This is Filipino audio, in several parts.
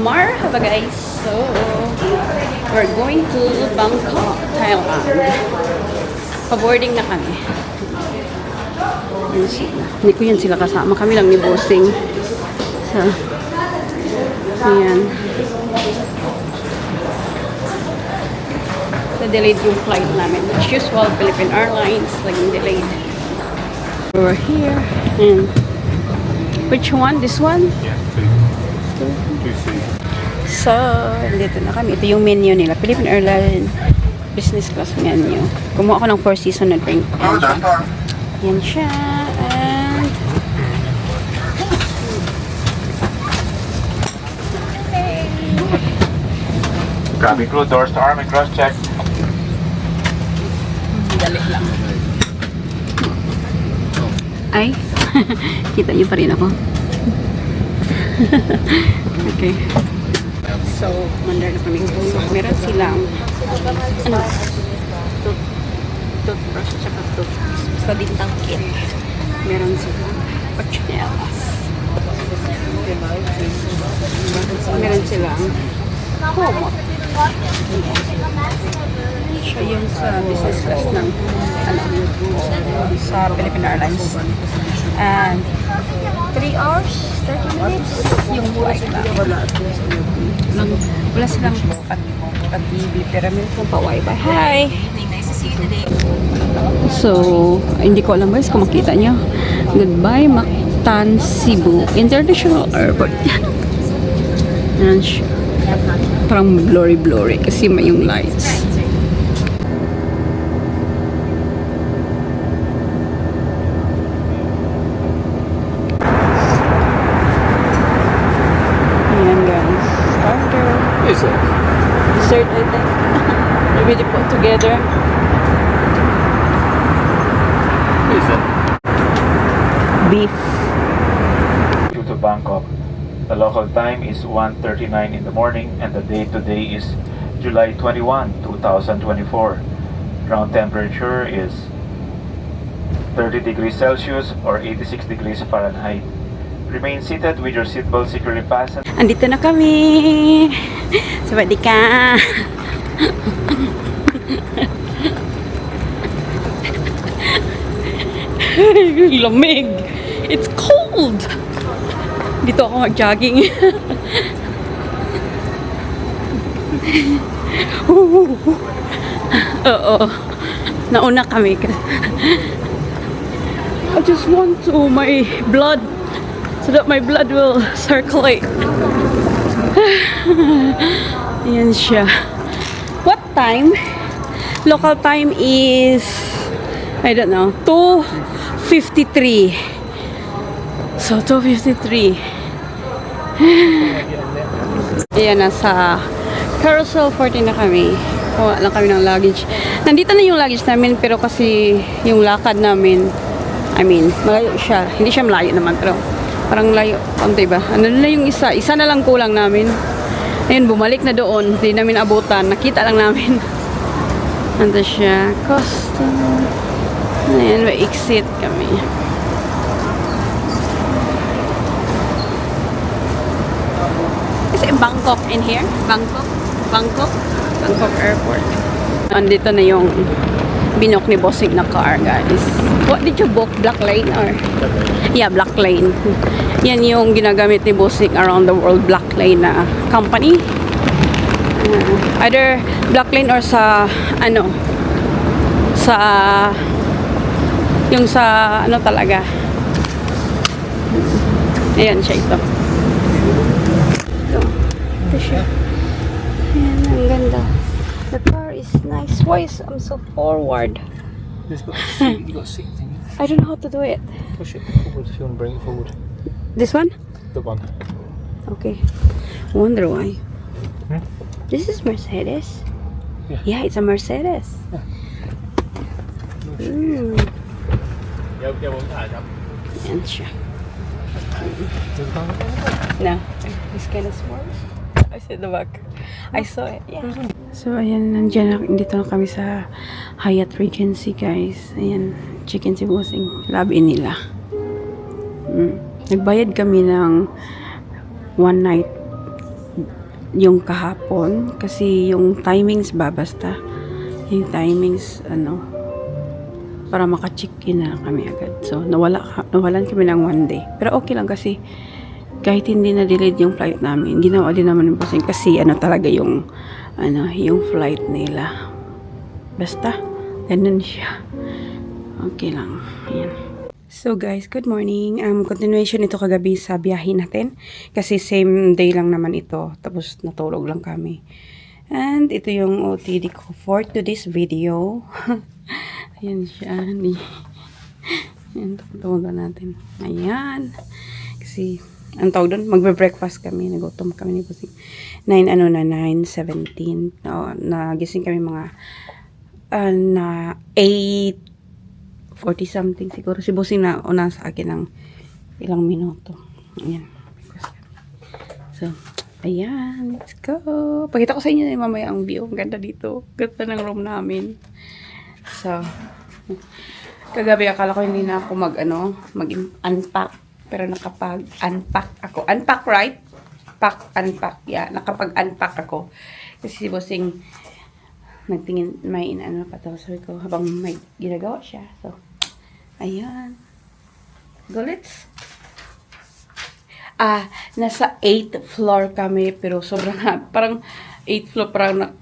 Marhaba guys! So, we're going to Bangkok, Thailand. Pa-boarding na kami. Yan sila. Hindi ko yan sila kasama. Kami lang ni Bossing. So, ayan. Na-delayed yung flight namin. As usual, Philippine Airlines, laging delayed. We're here. And which one? This one? Yeah, two seats. So, dito na kami. Ito yung menu nila. Philippine Airlines Business Class menu. Kumuha ako ng 4-season na drink. Yan siya. Yan siya. And Cabin crew, doors to arm and cross check. dali lang. Ay, kita niyo pa rin ako. Okay. So, mandar na kami. Meron silang ano? Toothbrush at saka toothpaste. Basta dintang kit. Meron silang pachinelas. Meron silang kumot. Siya yung sa business class ng ano, sa Philippine Airlines. And 3 hours, 30 minutes yung flight lang. Wala silang pa-TV pero meron pong pa-wifi. Hi! Nice to see you today. So, hindi ko alam guys kung makita nyo. Goodbye, Mactan, Cebu International Airport. Yan siya. Parang blurry kasi may yung lights. Ayan guys. Starter. Is it? Dessert, I think. Maybe they put together. Is it? Beef. To Bangkok. The local time is 1:39 in the morning and the date today is July 21, 2024. Ground temperature is 30 degrees Celsius or 86 degrees Fahrenheit. Remain seated with your seatbelt securely fastened. Andito na kami. Sawadika. Lamig. It's cold. Dito ako mag-jogging. Oo. Nauna kami. I just want to my blood so that my blood will circulate. Ayan siya. What time? Local time is I don't know, 2:53. So 2:53. Ayan, nasa Carousel 14 na kami. Kuha lang kami ng luggage. Nandito na yung luggage namin pero kasi yung lakad namin, I mean, malayo siya. Hindi siya malayo naman pero parang layo. Konti ba? Ano na yung isa? Isa na lang kulang namin. Ayun, bumalik na doon. Hindi namin abutan. Nakita lang namin. Nandito siya. Custom. Ayan, may exit kami. Is it Bangkok in here? Bangkok Airport. Andito na yung binok ni Bossing na car, guys. What did you book? Black Lane or? Yeah, Black Lane. Yan yung ginagamit ni Bossing around the world, Black Lane na company. Either Black Lane or sa ano? Sa yung sa ano talaga. Ayan siya ito. Ito siya. Ayan, ang ganda. The car is nice. Why is I'm so forward? You got a seat thing. I don't know how to do it. Push it forward if you want to bring it forward. This one? The one. Okay. Wonder why. Hmm? This is Mercedes. Yeah. Yeah, it's a Mercedes. Yeah. Mm. Yeah, Ayan siya. No, it's kind of small. I said the back. I saw it. Yeah. So ayan, nandiyan na, dito na kami sa Hyatt Regency, guys. Ayan, chicken si Bossing. Labi nila. Nagbayad kami ng one night yung kahapon kasi yung timings ba basta yung timings para maka-check-in na kami agad. So nawalan kami ng 1 day. Pero okay lang kasi kahit hindi na delayed yung flight namin, ginawa din naman yung bossing kasi talaga yung yung flight nila. Basta ganun siya. Okay lang. Ayan. So guys, good morning. Continuation ito kagabi sa biyahe natin. Kasi same day lang naman ito. Tapos natulog lang kami. And ito yung OTD ko for today's video. Ayan siya. Ayan, tawag natin. Ayan. Kasi, ang tawag doon, magbe-breakfast kami. Nagutom kami ni Busing. 9:17. Nagising kami mga na 8:40 something siguro. Si Busing na una sa akin ng ilang minuto. Ayan. So, ayan. Let's go. Pakita ko sa inyo na mamaya ang view. Ang ganda dito. Ganda ng room namin. So, kagabi akala ko hindi na ako mag-unpack. Pero nakapag-unpack ako. Unpack, right? Unpack. Yeah, nakapag-unpack ako. Kasi si Busing nagtingin, may sabi ko, habang may ginagawa siya. So, ayan. Go, let's. Nasa 8th floor kami, pero sobrang, parang 8th floor,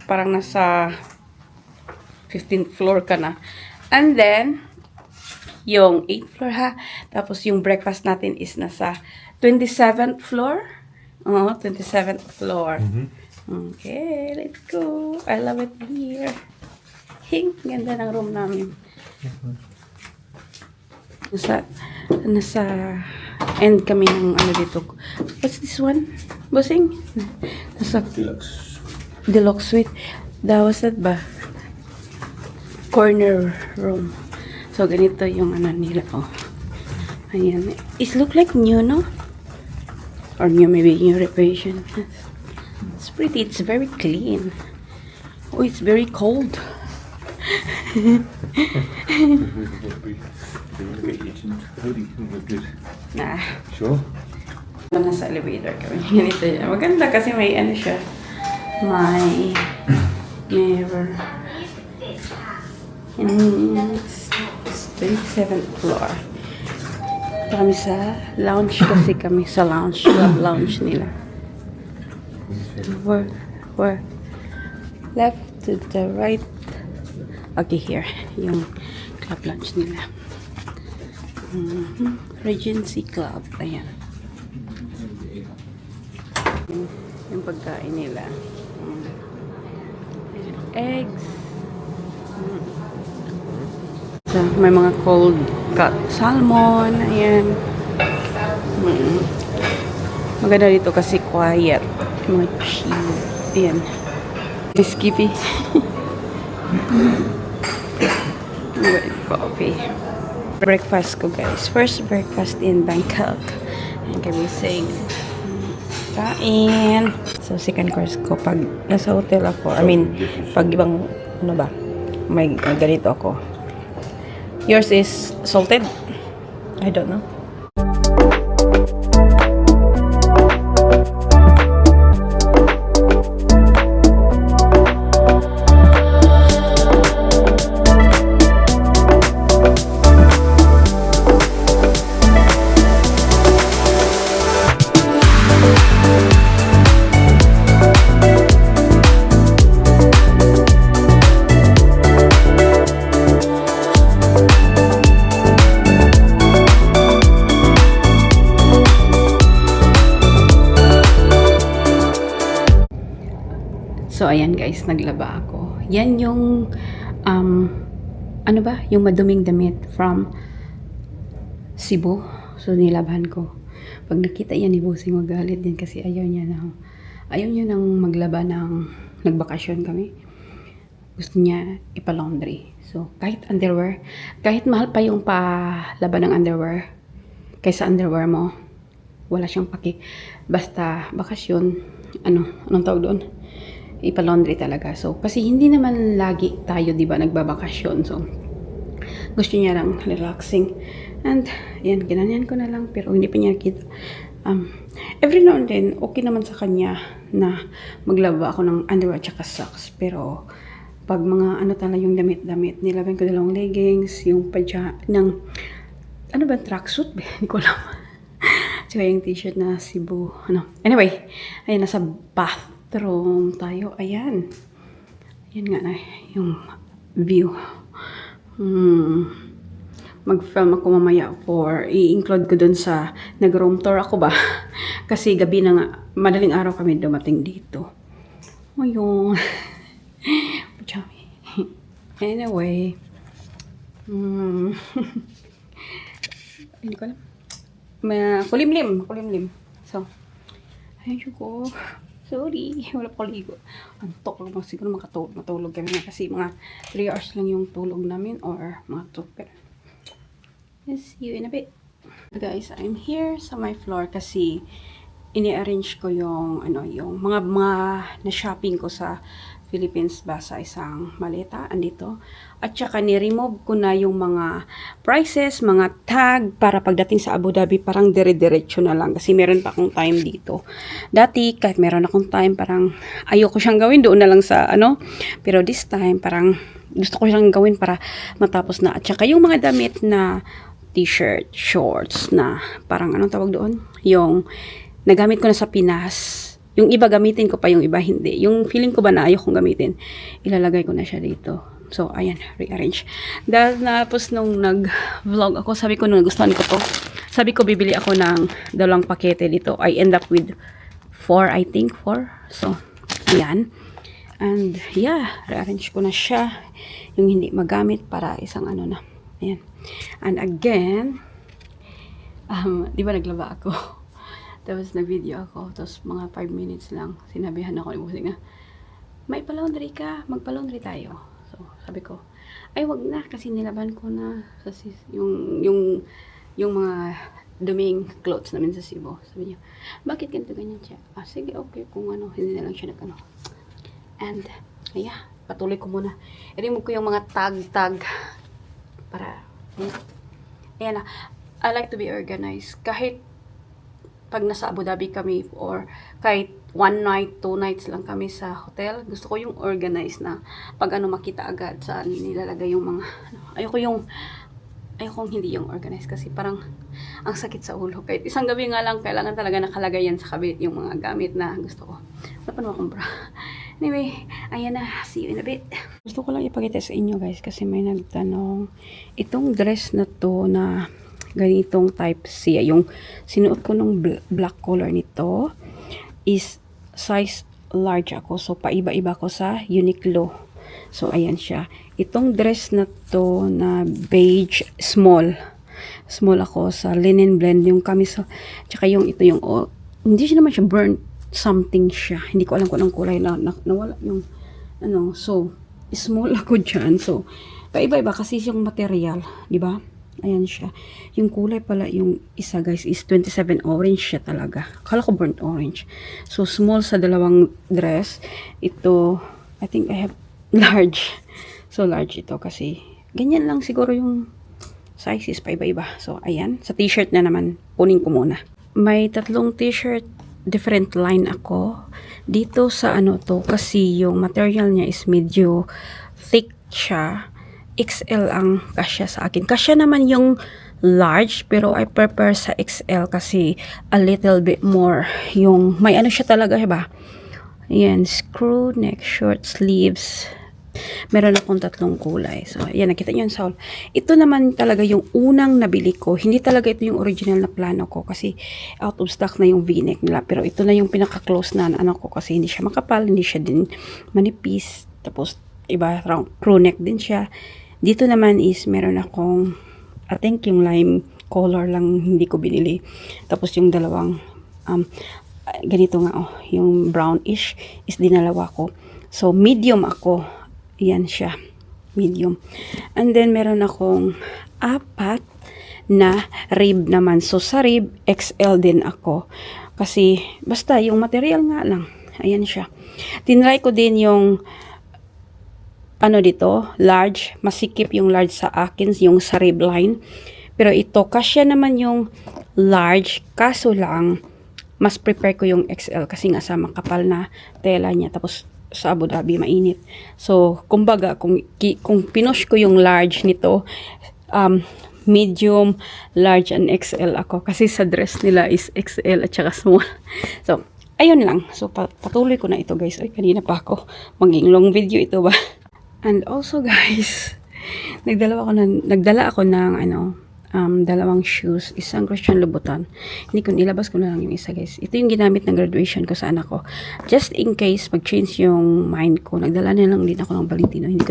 parang nasa 15th floor ka na. And then, yung 8th floor tapos yung breakfast natin is nasa 27th floor. 27th floor. Okay, let's go. I love it here. Ganda ng room namin. Nasa end kami ng dito. What's this one? Bossing? Nasa Deluxe suite. What's that ba? Corner room. So, ganito yung nila. Ayan. It look like new, no? Or new, maybe new reparation. It's pretty. It's very clean. Oh, it's very cold. Nah. Sure. Nasa elevator kami. Ganito siya. Maganda kasi may siya. May mirror. And it's 27th floor. Ito kami sa lounge kasi kami sa lounge. Lounge nila. Where? Left to the right. Okay, here. Yung club lounge nila. Regency Club. Ayan. Yung pagkain nila. Eggs. So, may mga cold cut salmon. Ayan. Maganda dito kasi quiet. Mga cheese. Ayan. Skippy. Coffee. Breakfast ko, guys. First breakfast in Bangkok. Ayan kami saying kain. So, second course ko pag nasa hotel ako. I mean, pag ibang may ganito ako. Yours is salted? I don't know. So, ayan guys, naglaba ako. Yan yung, yung maduming damit from Cebu. So, nilaban ko. Pag nakita yan ni Busing, magalit din kasi ayaw niya nang maglaba ng nagbakasyon kami. Gusto niya ipa-laundry. So, kahit underwear, kahit mahal pa yung palaba ng underwear, kaysa underwear mo, wala siyang paki. Basta, bakasyon, anong tawag doon? Ipa-laundry talaga. So, kasi hindi naman lagi tayo, di ba, nagbabakasyon. So, gusto niya lang relaxing. And, yan, ginanyan ko na lang. Pero hindi pa niya nakita. Every now and then, okay naman sa kanya na maglaba ako ng underwear at saka socks. Pero, pag mga ano talaga yung damit-damit, nilaban ko dalawang leggings, yung ano ba, tracksuit? Hindi ko alam. Tsaka yung t-shirt na Cebu, Anyway, ayan, nasa bathroom tayo. Ayan. Ayan nga na, yung view. Mag-film ako mamaya for i-include ko dun sa nag-room tour ako ba. Kasi gabi na nga, madaling araw kami dumating dito. Ayun. Anyway. Hindi ko alam. Kulimlim. So, ayun ko. Sorry, wala pa ligo. Antok lang siguro matulog kami na kasi mga 3 hours lang yung tulog namin or mga 2. Pero, see you in a bit. Guys, I'm here sa my floor kasi ini-arrange ko yung yung mga na-shopping ko sa Philippines ba sa isang maleta andito. At saka ni-remove ko na yung mga prices, mga tag para pagdating sa Abu Dhabi parang dire-diretso na lang kasi meron pa akong time dito. Dati kahit meron akong time parang ayoko siyang gawin doon na lang sa pero this time parang gusto ko siyang gawin para matapos na. At saka yung mga damit na t-shirt, shorts na parang anong tawag doon? Yung nagamit ko na sa Pinas. Yung iba gamitin ko pa, yung iba hindi. Yung feeling ko ba na ayokong gamitin, ilalagay ko na siya dito. So, ayan, rearrange. Dahil tapos nung nag-vlog ako, sabi ko nung nagustuhan ko to, sabi ko bibili ako ng 2 pakete dito. I end up with 4, I think, 4. So, ayan. And, yeah, rearrange ko na siya. Yung hindi magamit para isang na. Ayan. And again, di ba naglaba ako? Tapos nag-video ako, tapos mga 5 minutes lang, sinabihan ako ni Busing na, may pa-laundry ka, magpa-laundry tayo. So, sabi ko, ay wag na, kasi nilaban ko na yung mga duming clothes namin sa Cebu. Sabi niya, bakit ganito ganyan siya? Sige, okay, kung hindi na lang siya And, patuloy ko muna. I-remove ko yung mga tag para, ayan na, I like to be organized. Kahit pag nasa Abu Dhabi kami or kahit 1 night, 2 nights lang kami sa hotel, gusto ko yung organized na pag makita agad saan nilalagay yung mga ayokong hindi yung organized kasi parang ang sakit sa ulo. Kahit isang gabi nga lang, kailangan talaga nakalagay yan sa kabit yung mga gamit na gusto ko. Wala pa naman akong bra. Anyway, ayan na. See you in a bit. Gusto ko lang ipakita sa inyo guys kasi may nagtanong. Itong dress na to na ganitong type C, yung sinuot ko nung black color nito is size large ako. So, paiba-iba ko sa Uniqlo. So, ayan siya. Itong dress na to na beige, small ako sa linen blend. Yung kamisa, tsaka yung ito yung, hindi siya naman siya burnt something siya. Hindi ko alam kung anong kulay na nawala yung, so, small ako dyan. So, paiba-iba kasi yung material, di ba? Ayan siya. Yung kulay pala, yung isa guys, is 27 orange siya talaga. Akala ko burnt orange. So, small sa dalawang dress. Ito, I think I have large. So, large ito kasi ganyan lang siguro yung sizes pa iba-iba. So, ayan. Sa t-shirt na naman, kunin ko muna. May 3 t-shirt, different line ako. Dito sa to, kasi yung material niya is medyo thick siya. XL ang kasya sa akin. Kasya naman yung large, pero I prefer sa XL kasi a little bit more yung, may siya talaga, diba? Ayan, screw neck, short sleeves. Meron akong 3 kulay. So, ayan, nakita nyo yung soul. Ito naman talaga yung unang nabili ko. Hindi talaga ito yung original na plano ko kasi out of stock na yung v-neck nila. Pero ito na yung pinaka-close na ko kasi hindi siya makapal, hindi siya din manipis. Tapos, iba, crew neck din siya. Dito naman is meron akong, I think yung lime color lang hindi ko binili. Tapos yung dalawang, ganito nga yung brownish is dinalawa ko. So, medium ako. Yan siya. Medium. And then, meron akong 4 na rib naman. So, sa rib, XL din ako. Kasi, basta, yung material nga lang. Ayan siya. Tinry ko din yung dito, large, masikip yung large sa akin, yung sa rib line. Pero ito, kasya naman yung large, kaso lang, mas prepare ko yung XL kasi nga sa makapal na tela niya. Tapos sa Abu Dhabi mainit. So, kumbaga, kung pinush ko yung large nito, medium, large, and XL ako. Kasi sa dress nila is XL at saka small. So, ayun lang. So, patuloy ko na ito guys. Ay, kanina pa ako. Maging long video ito ba? And also guys, nagdala ako ng dalawang shoes, isang Christian Louboutin. Nilabas ko na lang yung isa guys. Ito yung ginamit ng graduation ko sa anak ko. Just in case mag-change yung mind ko, nagdala na lang din ako ng Valentino. Hindi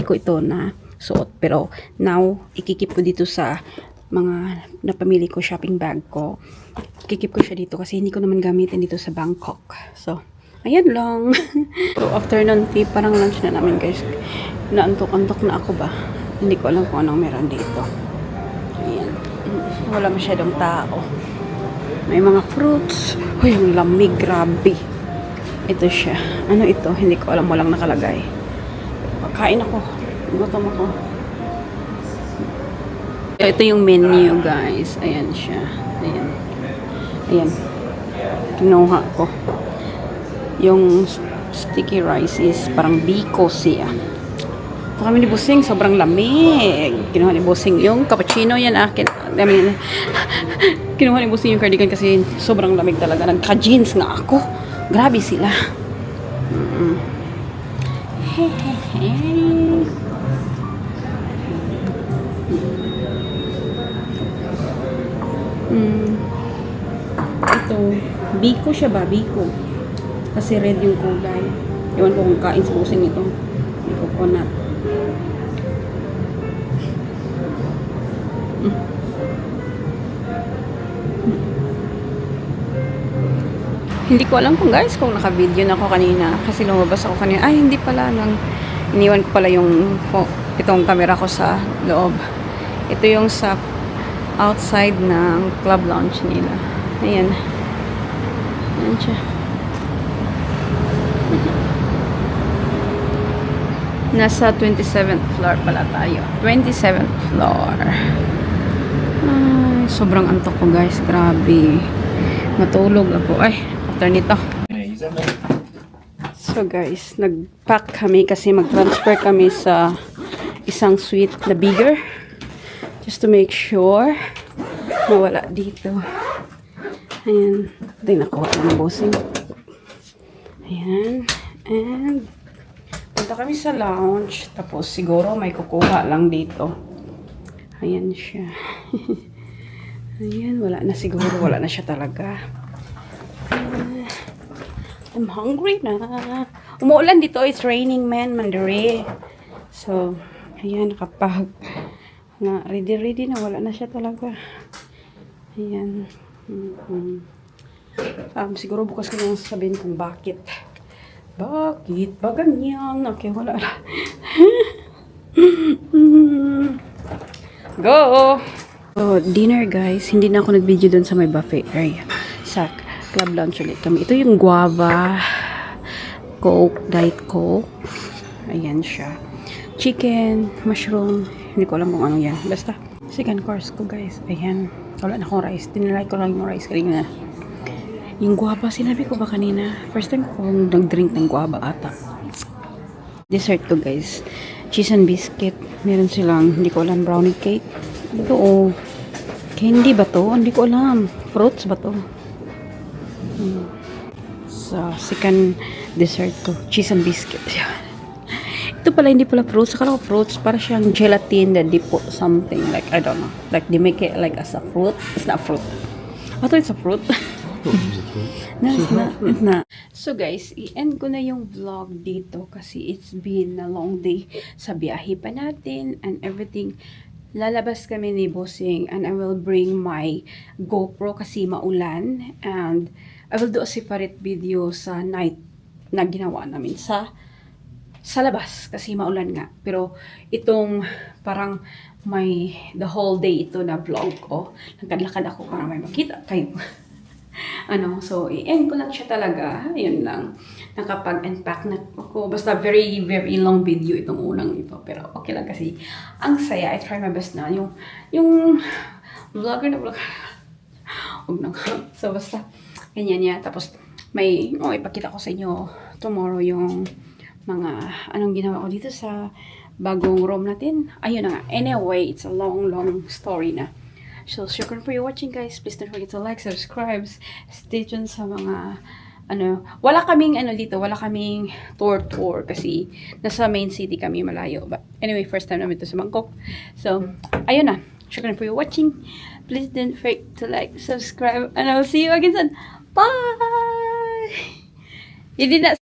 ko ito na suot. Pero now, ikikip ko dito sa mga napamili ko shopping bag ko. Ikikip ko siya dito kasi hindi ko naman gamitin dito sa Bangkok. So, ayan lang. So, after nun, parang lunch na namin guys. Naantok-antok na ako ba? Hindi ko alam kung anong meron dito. Ayan. Wala masyadong tao. May mga fruits. Uy, yung lamig. Grabe. Ito siya. Ano ito? Hindi ko alam. Walang nakalagay. Kain ako. Gutom ako. Ito yung menu, guys. Ayan siya. Ayan. Ayan. Kinuha ko. Yung sticky rice is parang biko siya. Ito kami ni Busing, sobrang lamig. Kinuha ni Busing yung cappuccino yan akin. I mean, kinuha ni Busing yung cardigan kasi sobrang lamig talaga. Nagka-jeans nga ako. Grabe sila. Ito, biko siya ba? Biko. Kasi red yung kulay. Ewan ko kung kain sa Busing ito. May coconut. Hindi ko alam kung guys kung naka-video na ako kanina kasi lumabas ako kanina. Ay, hindi pala iniwan ko pala yung itong camera ko sa loob. Ito yung sa outside ng club lounge nila. Ayan. Ayan siya. Nasa 27th floor pala tayo. 27th floor. Ay, sobrang antok ko guys. Grabe. Matulog ako. Ay, after nito. So guys, nag-pack kami kasi mag-transfer kami sa isang suite na bigger. Just to make sure na wala dito. Ayan. Ito yung nakuha ng Busing. Ayan. And punta kami sa lounge. Tapos siguro may kukuha lang dito. Ayan siya. Ayan, wala na siguro. Wala na siya talaga. I'm hungry na. Umuulan dito. It's raining, man. Mandari. So, ayan, ready na. Wala na siya talaga. Ayan. Siguro bukas ko lang sasabihin kung bakit. Bakit? Ba ganyan? Okay, wala na. Go! So, dinner guys. Hindi na ako nag-video dun sa may buffet area. Sa club lunch ulit kami. Ito yung guava, Coke, Diet Coke. Ayan siya. Chicken, mushroom. Hindi ko alam kung ano yan. Basta, second course ko guys. Ayan. Wala na akong rice. Tinalay ko lang yung rice kanina. Yung guava, sinabi ko ba kanina? First time ko nag-drink ng guava ata. Dessert ko guys. Cheese and biscuit. Meron silang, hindi ko alam, brownie cake. Ito oh. Candy ba to? Hindi ko alam. Fruits ba to? So, second dessert ko. Cheese and biscuit. Ito pala, hindi pala fruits. Akala ko fruits. Para siyang gelatin that they put something. Like, I don't know. Like, they make it like as a fruit. It's not fruit. I thought it's a fruit. No, it's not. It's not. So guys, i-end ko na yung vlog dito kasi it's been a long day sa biyahe pa natin and everything. Lalabas kami ni Busing and I will bring my GoPro kasi maulan and I will do a separate video sa night na ginawa namin sa labas kasi maulan nga. Pero itong parang the whole day ito na vlog ko. Nagkadlakad ako para may makita kayo. So, i-end ko lang siya talaga. Ayun lang. Nakapag-unpack na ako. Basta very, very long video itong unang ito. Pero okay lang kasi ang saya. I try my best na. Yung vlogger na vlogger. Huwag nang. So, basta, ganyan yan. Tapos, ipakita ko sa inyo tomorrow yung mga, anong ginawa ko dito sa bagong room natin. Ayun na nga. Anyway, it's a long story na. So, shukran for your watching, guys. Please don't forget to like, subscribe, stay tuned sa mga, wala kaming, dito, wala kaming tour kasi nasa main city kami, malayo. But anyway, first time namin ito sa Bangkok. So, ayun na. Shukran for your watching. Please don't forget to like, subscribe, and I will see you again soon. Bye! You did not